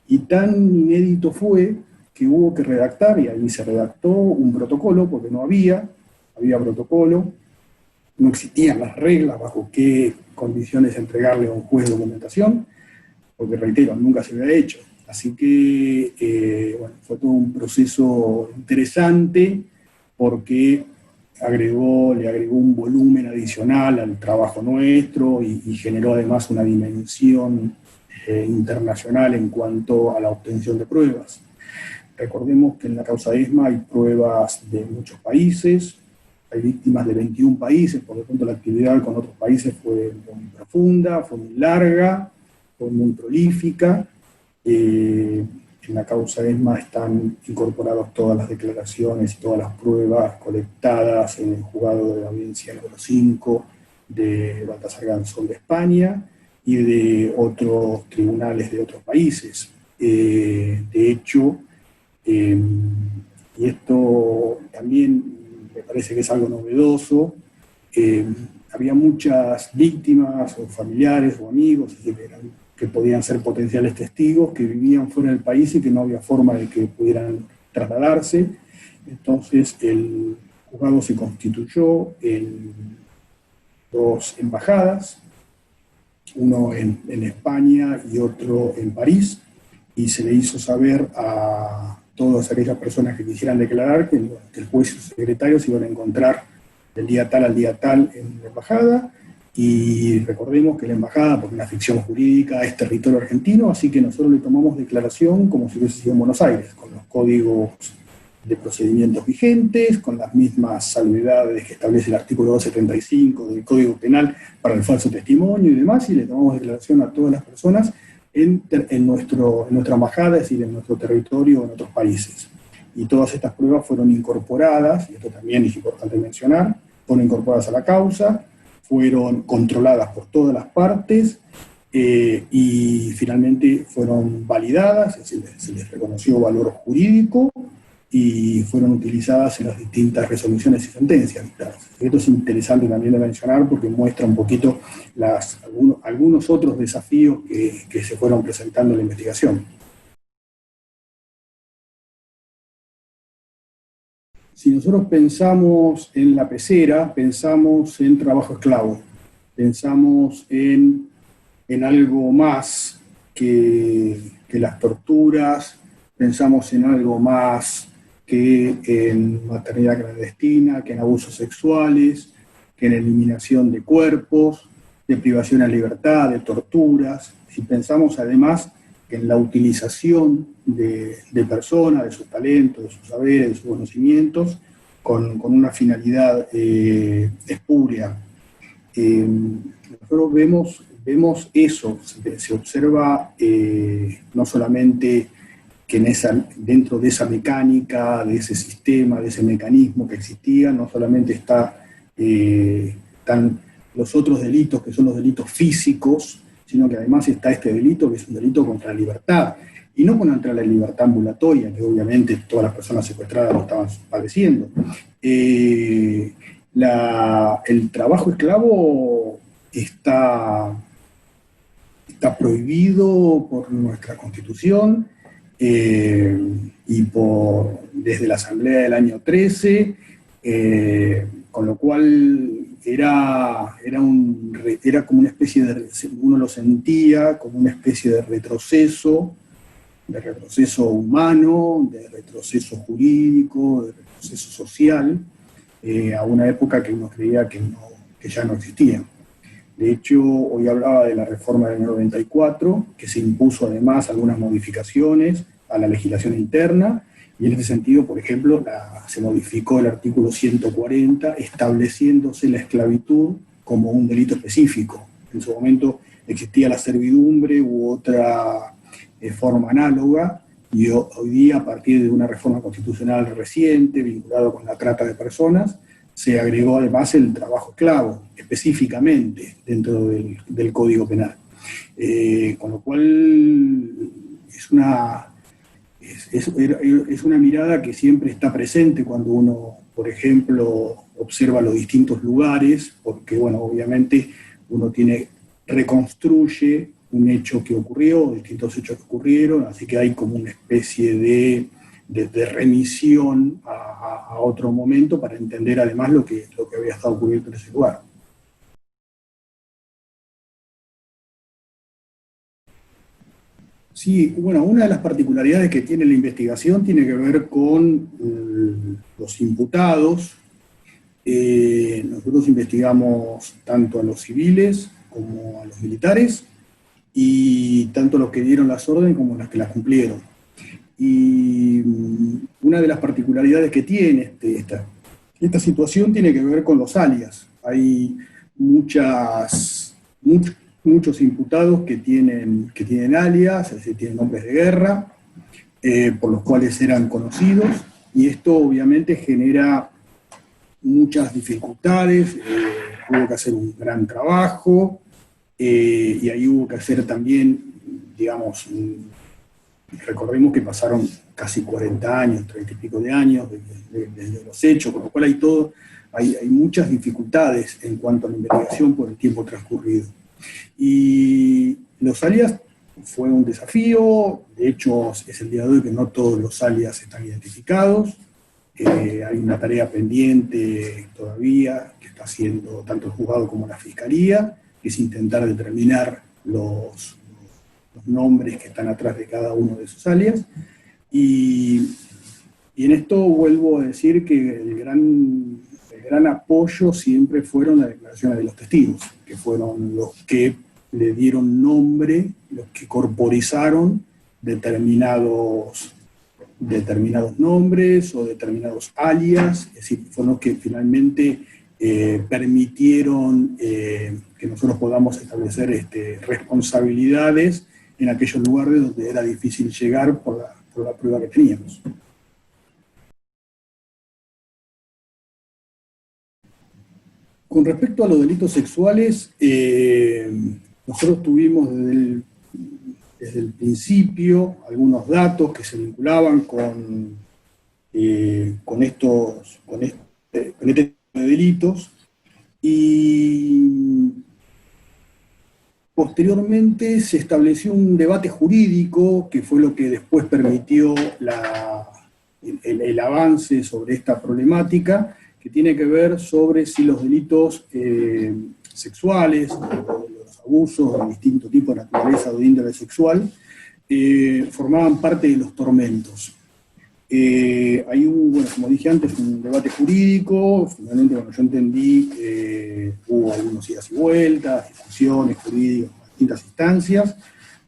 Y tan inédito fue que hubo que redactar, y ahí se redactó un protocolo, porque no había protocolo, no existían las reglas bajo qué condiciones entregarle a un juez documentación, porque reitero, nunca se había hecho. Así que, bueno, fue todo un proceso interesante, porque le agregó un volumen adicional al trabajo nuestro y generó además una dimensión internacional en cuanto a la obtención de pruebas. Recordemos que en la causa ESMA hay pruebas de muchos países, hay víctimas de 21 países, por lo tanto la actividad con otros países fue muy profunda, fue muy larga, fue muy prolífica. En la causa ESMA están incorporadas todas las declaraciones y todas las pruebas colectadas en el juzgado de la audiencia número 5 de Baltasar Garzón de España y de otros tribunales de otros países. De hecho, y esto también me parece que es algo novedoso, había muchas víctimas o familiares o amigos que podían ser potenciales testigos, que vivían fuera del país y que no había forma de que pudieran trasladarse. Entonces el juzgado se constituyó en 2 embajadas, uno en España y otro en París, y se le hizo saber a todas aquellas personas que quisieran declarar que el juez y su secretario se iban a encontrar del día tal al día tal en la embajada. Y recordemos que la embajada, por una ficción jurídica, es territorio argentino, así que nosotros le tomamos declaración como si hubiese sido en Buenos Aires, con los códigos de procedimientos vigentes, con las mismas salvedades que establece el artículo 275 del Código Penal para el falso testimonio y demás, y le tomamos declaración a todas las personas en nuestra embajada, es decir, en nuestro territorio o en otros países. Y todas estas pruebas fueron incorporadas, y esto también es importante mencionar, fueron incorporadas a la causa, fueron controladas por todas las partes y finalmente fueron validadas, se les reconoció valor jurídico y fueron utilizadas en las distintas resoluciones y sentencias dictadas. Esto es interesante también de mencionar porque muestra un poquito algunos otros desafíos que se fueron presentando en la investigación. Si nosotros pensamos en la pecera, pensamos en trabajo esclavo, pensamos en algo más que las torturas, pensamos en algo más que en maternidad clandestina, que en abusos sexuales, que en eliminación de cuerpos, de privación de libertad, de torturas. Si pensamos además en la utilización de personas, de sus talentos, de sus saberes, de sus conocimientos, con una finalidad espúrea. Nosotros vemos eso, se observa no solamente que dentro de esa mecánica, de ese sistema, de ese mecanismo que existía, no solamente están los otros delitos, que son los delitos físicos, sino que además está este delito, que es un delito contra la libertad, y no contra la libertad ambulatoria, que obviamente todas las personas secuestradas lo estaban padeciendo. El trabajo esclavo está prohibido por nuestra Constitución, y desde la Asamblea del año 13, con lo cual era como una especie uno lo sentía como una especie de retroceso humano, de retroceso jurídico, de proceso social a una época que uno creía que ya no existía. De hecho, hoy hablaba de la reforma del 94, que se impuso además algunas modificaciones a la legislación interna, y en ese sentido, por ejemplo, se modificó el artículo 140, estableciéndose la esclavitud como un delito específico. En su momento existía la servidumbre u otra forma análoga, y hoy día, a partir de una reforma constitucional reciente, vinculada con la trata de personas, se agregó además el trabajo esclavo, específicamente dentro del Código Penal. Con lo cual es una mirada que siempre está presente cuando uno, por ejemplo, observa los distintos lugares, porque, bueno, obviamente uno reconstruye un hecho que ocurrió, distintos hechos que ocurrieron, así que hay como una especie de remisión a otro momento para entender además lo que había estado ocurriendo en ese lugar. Sí, bueno, una de las particularidades que tiene la investigación tiene que ver con los imputados. Nosotros investigamos tanto a los civiles como a los militares, y tanto los que dieron las órdenes como los que las cumplieron. Y una de las particularidades que tiene esta situación tiene que ver con los alias. Hay muchos imputados que tienen alias, es decir, tienen nombres de guerra, por los cuales eran conocidos, y esto obviamente genera muchas dificultades. Hubo que hacer un gran trabajo, y ahí hubo que hacer también, digamos, recordemos que pasaron casi 40 años, 30 y pico de años desde los hechos, con lo cual hay muchas dificultades en cuanto a la investigación por el tiempo transcurrido. Y los alias fue un desafío. De hecho, es el día de hoy que no todos los alias están identificados. Hay una tarea pendiente todavía que está haciendo tanto el juzgado como la fiscalía, que es intentar determinar los nombres que están atrás de cada uno de esos alias. Y en esto vuelvo a decir que el gran apoyo siempre fueron las declaraciones de los testigos, que fueron los que le dieron nombre, los que corporizaron determinados nombres o determinados alias, es decir, fueron los que finalmente permitieron que nosotros podamos establecer responsabilidades en aquellos lugares donde era difícil llegar por la prueba que teníamos. Con respecto a los delitos sexuales, nosotros tuvimos desde el principio algunos datos que se vinculaban con este tipo de delitos, y posteriormente se estableció un debate jurídico que fue lo que después permitió el avance sobre esta problemática, que tiene que ver sobre si los delitos sexuales, los abusos de distinto tipo de naturaleza o de índole sexual, formaban parte de los tormentos. Hay bueno, como dije antes, un debate jurídico. Finalmente, bueno, yo entendí que hubo algunos idas y vueltas, discusiones jurídicas en distintas instancias,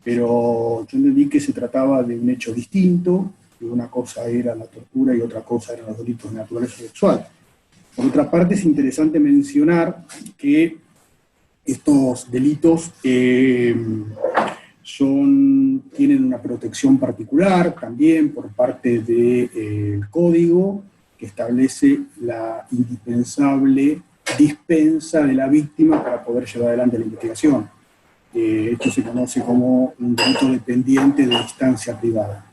pero yo entendí que se trataba de un hecho distinto, que una cosa era la tortura y otra cosa eran los delitos de naturaleza sexual. Por otra parte, es interesante mencionar que estos delitos tienen una protección particular también por parte del Código, que establece la indispensable dispensa de la víctima para poder llevar adelante la investigación. Esto se conoce como un delito dependiente de instancia privada.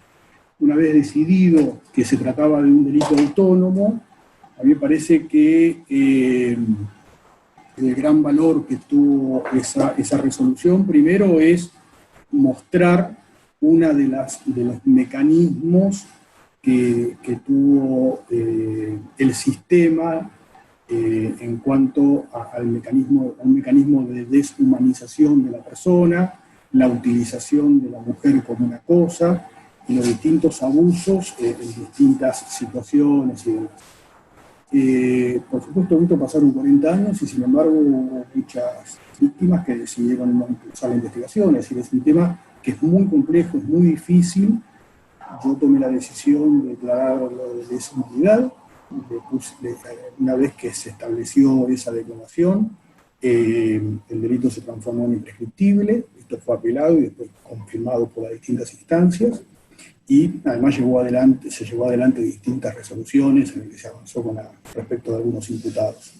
Una vez decidido que se trataba de un delito autónomo, a mí me parece que el gran valor que tuvo esa resolución, primero, es mostrar uno de los mecanismos que tuvo el sistema en cuanto a un mecanismo de deshumanización de la persona, la utilización de la mujer como una cosa, y los distintos abusos en distintas situaciones y demás. Por supuesto, esto pasaron 40 años y sin embargo hubo muchas víctimas que decidieron no impulsar la investigación. Es decir, es un tema que es muy complejo, es muy difícil. Yo tomé la decisión de declararlo de lesa humanidad. Una vez que se estableció esa declaración, el delito se transformó en imprescriptible. Esto fue apelado y después confirmado por las distintas instancias. Y además se llevó adelante distintas resoluciones en las que se avanzó respecto de algunos imputados.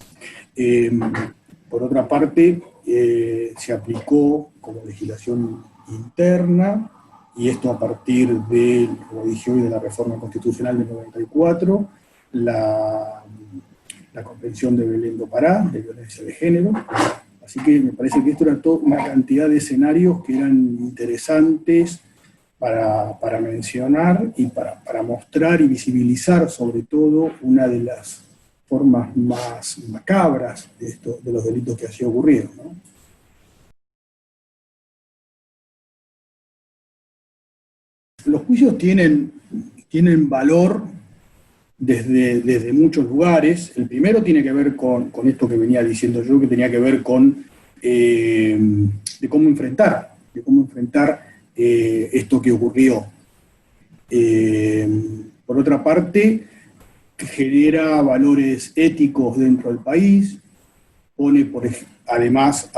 Por otra parte, se aplicó como legislación interna, y esto a partir de, como dije hoy, de la reforma constitucional del 94, la Convención de Belén do Pará, de violencia de género. Así que me parece que esto era toda una cantidad de escenarios que eran interesantes para mencionar y para mostrar y visibilizar sobre todo una de las formas más macabras de los delitos que así ocurrieron, ¿no? Los juicios tienen valor desde muchos lugares. El primero tiene que ver con esto que venía diciendo yo, que tenía que ver con de cómo enfrentar esto que ocurrió. Por otra parte, genera valores éticos dentro del país, pone además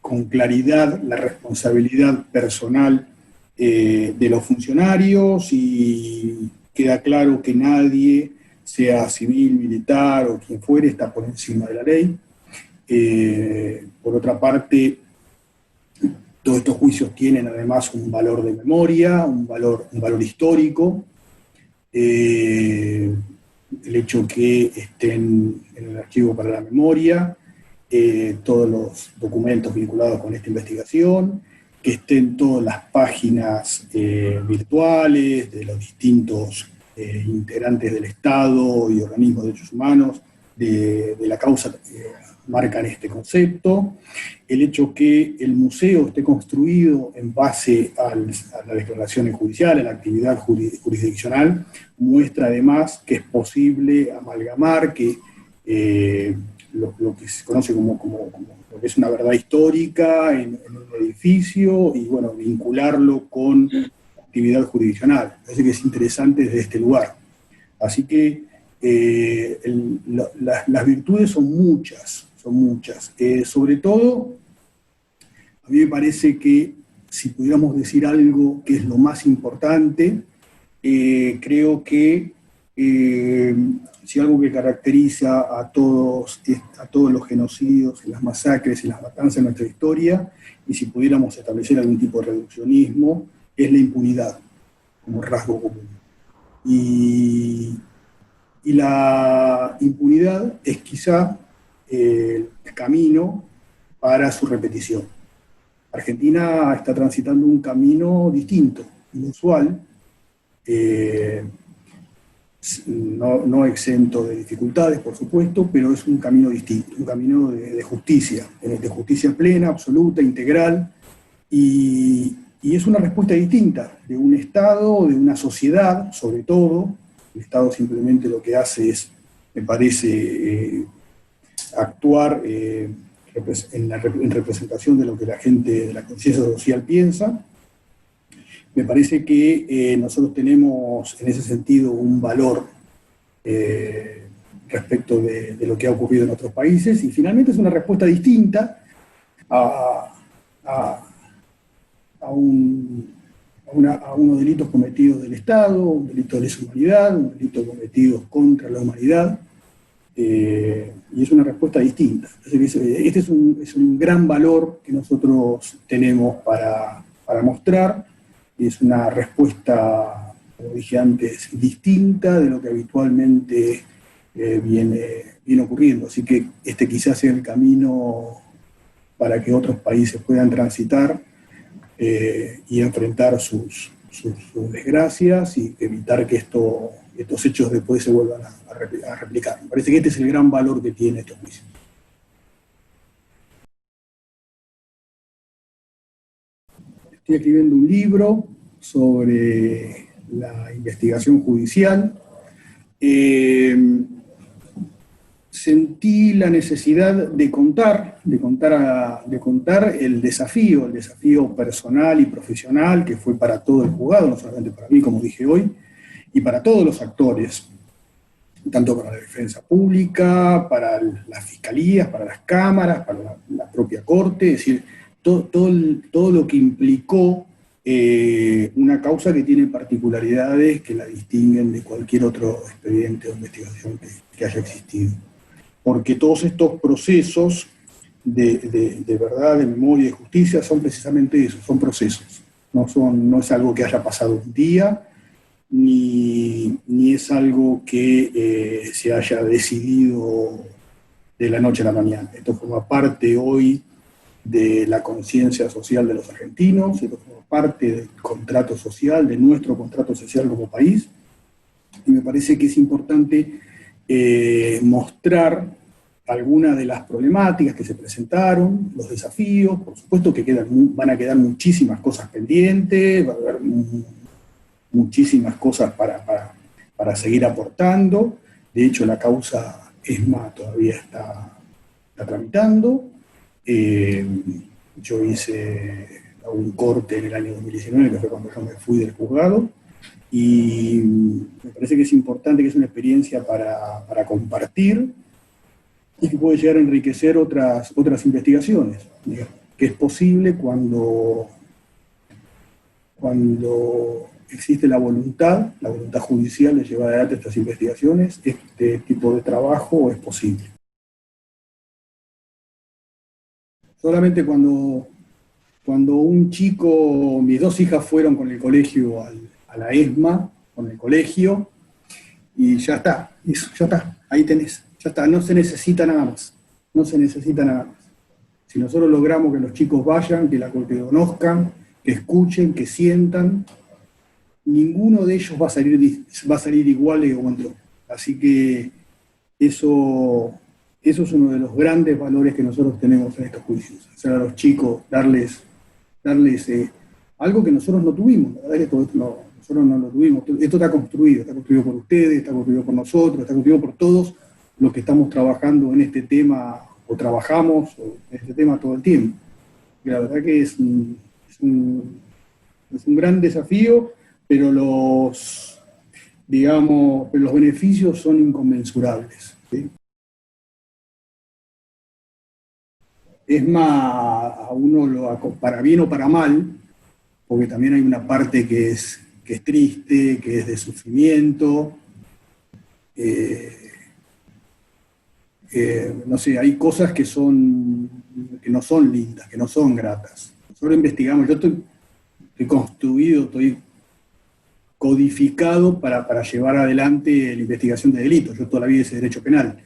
con claridad la responsabilidad personal de los funcionarios, y queda claro que nadie, sea civil, militar o quien fuere, está por encima de la ley. Por otra parte, todos estos juicios tienen además un valor de memoria, un valor histórico. El hecho que estén en el archivo para la memoria todos los documentos vinculados con esta investigación, que estén todas las páginas virtuales de los distintos integrantes del Estado y organismos de derechos humanos de la causa, marcan este concepto. El hecho que el museo esté construido en base a las declaraciones judiciales, a la actividad jurisdiccional, muestra además que es posible amalgamar que lo que se conoce como lo que es una verdad histórica en un edificio, y bueno, vincularlo con actividad jurisdiccional. Parece que es interesante desde este lugar. Así que las virtudes son muchas. Sobre todo, a mí me parece que si pudiéramos decir algo que es lo más importante, creo que si algo que caracteriza a todos los genocidios, las masacres y las matanzas de nuestra historia, y si pudiéramos establecer algún tipo de reduccionismo, es la impunidad como rasgo común. Y la impunidad es quizá el camino para su repetición. Argentina está transitando un camino distinto, inusual, no exento de dificultades, por supuesto, pero es un camino distinto, un camino de justicia plena, absoluta, integral, y es una respuesta distinta de un Estado, de una sociedad, sobre todo. El Estado simplemente lo que hace es, me parece, actuar en representación de lo que la gente de la conciencia social piensa. Me parece que nosotros tenemos en ese sentido un valor respecto de lo que ha ocurrido en otros países, y finalmente es una respuesta distinta a unos delitos cometidos del Estado, un delito de lesa humanidad, un delito cometido contra la humanidad, y es una respuesta distinta. Este es un gran valor que nosotros tenemos para mostrar. Es una respuesta, como dije antes, distinta de lo que habitualmente viene ocurriendo. Así que este quizás sea el camino para que otros países puedan transitar y enfrentar sus desgracias, y evitar que estos hechos después se vuelvan a replicar. Me parece que este es el gran valor que tiene este juicio. Estoy escribiendo un libro sobre la investigación judicial. Sentí la necesidad de contar el desafío personal y profesional que fue para todo el juzgado, no solamente para mí, como dije hoy, y para todos los actores, tanto para la defensa pública, para las fiscalías, para las cámaras, para la propia corte, es decir, todo lo que implicó una causa que tiene particularidades que la distinguen de cualquier otro expediente o investigación que haya existido. Porque todos estos procesos de verdad, de memoria y de justicia son precisamente eso, son procesos. No es algo que haya pasado un día, ni es algo que se haya decidido de la noche a la mañana. Esto forma parte hoy de la conciencia social de los argentinos, esto forma parte del contrato social, de nuestro contrato social como país, y me parece que es importante mostrar algunas de las problemáticas que se presentaron, los desafíos, por supuesto que van a quedar muchísimas cosas pendientes, va a haber muchísimas cosas para seguir aportando. De hecho, la causa ESMA todavía está tramitando. Yo hice un corte en el año 2019, que fue cuando yo me fui del juzgado, y me parece que es importante, que es una experiencia para compartir, y que puede llegar a enriquecer otras investigaciones, digamos, que es posible cuando existe la voluntad judicial de llevar adelante estas investigaciones. Este tipo de trabajo es posible. Solamente cuando un chico, mis dos hijas fueron con el colegio a la ESMA, con el colegio, y ya está, ahí tenés, ya está, no se necesita nada más, Si nosotros logramos que los chicos vayan, que conozcan, que escuchen, que sientan, ninguno de ellos va a salir igual de como entró. Así que eso es uno de los grandes valores que nosotros tenemos en estos juicios. Hacer a los chicos, darles algo que nosotros no tuvimos. La verdad es que nosotros no lo tuvimos. Esto está construido por ustedes, está construido por nosotros, está construido por todos los que estamos trabajando en este tema, o trabajamos en este tema todo el tiempo. Y la verdad que es un gran desafío, pero los beneficios son inconmensurables, ¿sí? ESMA a uno para bien o para mal, porque también hay una parte que es triste, que es de sufrimiento, no sé, hay cosas que no son lindas, que no son gratas. Nosotros investigamos, yo estoy construido, estoy codificado para llevar adelante la investigación de delitos. Yo toda la vida hice derecho penal,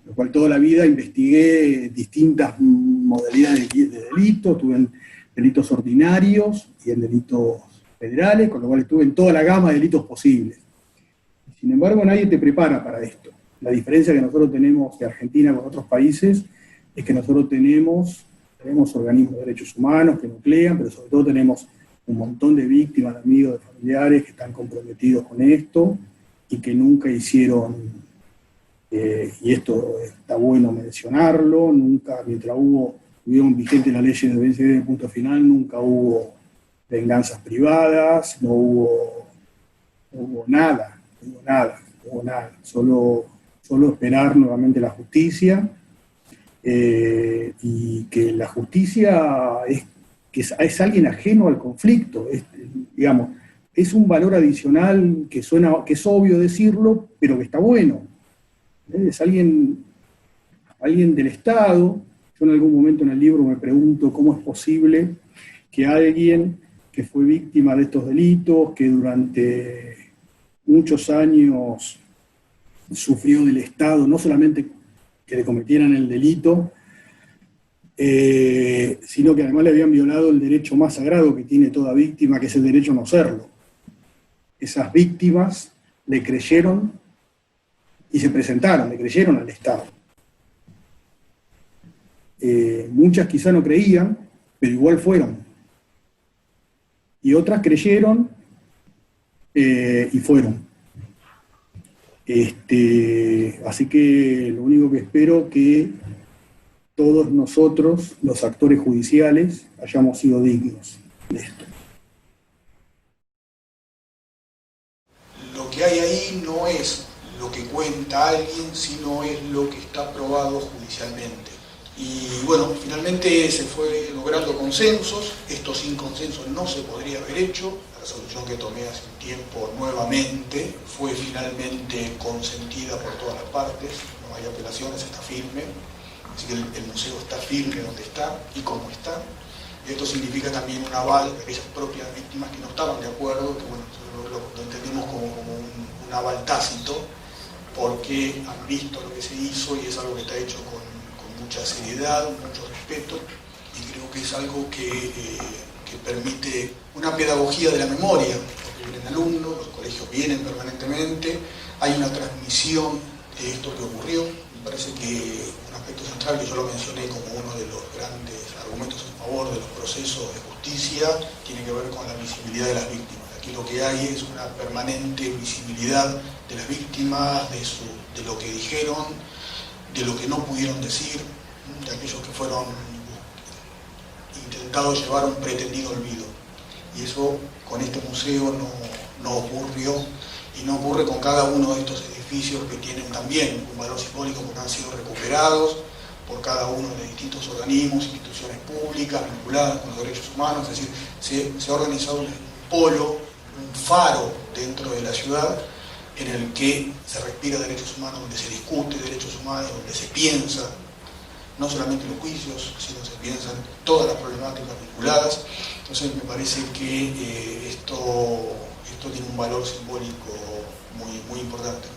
lo cual toda la vida investigué distintas modalidades de delitos, estuve en delitos ordinarios y en delitos federales, con lo cual estuve en toda la gama de delitos posibles. Sin embargo, nadie te prepara para esto. La diferencia que nosotros tenemos de Argentina con otros países es que nosotros tenemos organismos de derechos humanos que nuclean, pero sobre todo tenemos un montón de víctimas, de amigos, de familiares que están comprometidos con esto y que nunca hicieron, y esto está bueno mencionarlo, nunca, mientras hubieron vigentes las leyes de vencer en el punto final, nunca hubo venganzas privadas, no hubo nada, solo esperar nuevamente la justicia, y que la justicia es alguien ajeno al conflicto, es un valor adicional que es obvio decirlo, pero que está bueno. Es alguien del Estado. Yo en algún momento en el libro me pregunto cómo es posible que alguien que fue víctima de estos delitos, que durante muchos años sufrió del Estado, no solamente que le cometieran el delito, sino que además le habían violado el derecho más sagrado que tiene toda víctima, que es el derecho a no serlo. Esas víctimas le creyeron y se presentaron, le creyeron al Estado. Muchas quizá no creían, pero igual fueron. y otras creyeron y fueron. Así que lo único que espero que todos nosotros, los actores judiciales, hayamos sido dignos de esto. Lo que hay ahí no es lo que cuenta alguien, sino es lo que está probado judicialmente. Y bueno, finalmente se fue logrando consensos. Esto sin consenso no se podría haber hecho. La resolución que tomé hace un tiempo nuevamente fue finalmente consentida por todas las partes. No hay apelaciones, está firme. Así que el museo está firme donde está y como está. Y esto significa también un aval de aquellas propias víctimas que no estaban de acuerdo, que bueno, lo entendemos como un aval tácito, porque han visto lo que se hizo y es algo que está hecho con mucha seriedad, mucho respeto, y creo que es algo que permite una pedagogía de la memoria, porque vienen alumnos, los colegios vienen permanentemente, hay una transmisión de esto que ocurrió. Me parece que un aspecto central, que yo lo mencioné como uno de los grandes argumentos en favor de los procesos de justicia, tiene que ver con la visibilidad de las víctimas. Aquí lo que hay es una permanente visibilidad de las víctimas, de lo que dijeron, de lo que no pudieron decir, de aquellos que fueron intentados llevar a un pretendido olvido. Y eso con este museo no ocurrió, y no ocurre con cada uno de estos edificios que tienen también un valor simbólico porque han sido recuperados por cada uno de distintos organismos, instituciones públicas vinculadas con los derechos humanos. Es decir, se ha organizado un polo, un faro dentro de la ciudad en el que se respira derechos humanos, donde se discute derechos humanos, donde se piensa, no solamente los juicios, sino se piensan todas las problemáticas vinculadas. Entonces me parece que esto tiene un valor simbólico muy importante.